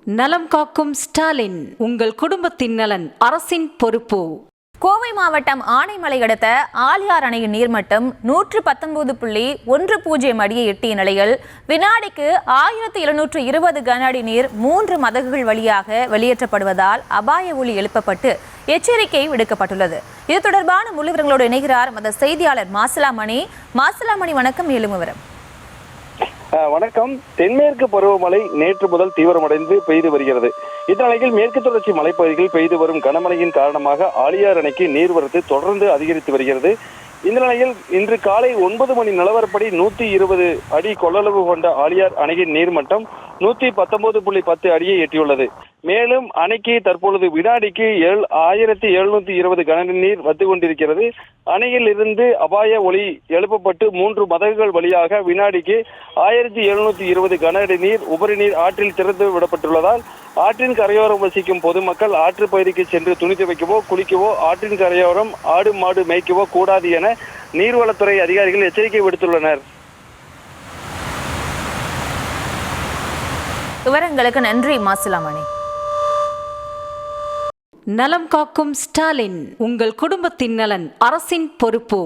நலம் காக்கும் ஸ்டாலின், உங்கள் குடும்பத்தின் நலன் அரசின் பொறுப்பு. கோவை மாவட்டம் ஆனைமலை அடுத்த ஆழியார் அணையின் நீர்மட்டம் 119.10 அடியை எட்டிய நிலையில் வினாடிக்கு 1720 கன அடி நீர் 3 மதகுகள் வழியாக வெளியேற்றப்படுவதால் அபாய ஒலி எழுப்பப்பட்டு எச்சரிக்கை விடுக்கப்பட்டுள்ளது. இது தொடர்பான முழு விவரங்களோடு இணைகிறார் மத செய்தியாளர் மாசிலாமணி. வணக்கம். மேலும் விவரம். வணக்கம். தென்மேற்கு பருவமழை நேற்று முதல் தீவிரமடைந்து பெய்து வருகிறது. இந்நிலையில் மேற்கு தொடர்ச்சி மலைப்பகுதிகளில் பெய்து வரும் கனமழையின் காரணமாக ஆழியார் அணைக்கு நீர்வரத்து தொடர்ந்து அதிகரித்து வருகிறது. இந்த நிலையில் இன்று காலை 9 மணி நிலவரப்படி 120 அடி கொள்ளளவு கொண்ட ஆழியார் அணையின் நீர்மட்டம் 119.10 அடியை எட்டியுள்ளது. மேலும் அணைக்கு தற்பொழுது வினாடிக்கு 1720 கன நீர் வந்து கொண்டிருக்கிறது. அணையில் இருந்து அபாய ஒலி எழுப்பப்பட்டு 3 மதகுகள் வழியாக வினாடிக்கு 1720 கன அடி நீர் உபரி நீர் ஆற்றில் திறந்து விடப்பட்டுள்ளதால் ஆற்றின் கரையோரம் வசிக்கும் பொதுமக்கள் ஆற்று பகுதிக்கு சென்று துணி துவைக்கவோ குளிக்கவோ ஆற்றின் கரையோரம் ஆடு மாடு மேய்க்கவோ கூடாது என நீர்வளத்துறை அதிகாரிகள் எச்சரிக்கை விடுத்துள்ளனர். விவரங்களுக்கு நன்றி மாசிலாமணி. நலம் காக்கும் ஸ்டாலின், உங்கள் குடும்பத்தின் நலன் அரசின் பொறுப்பு.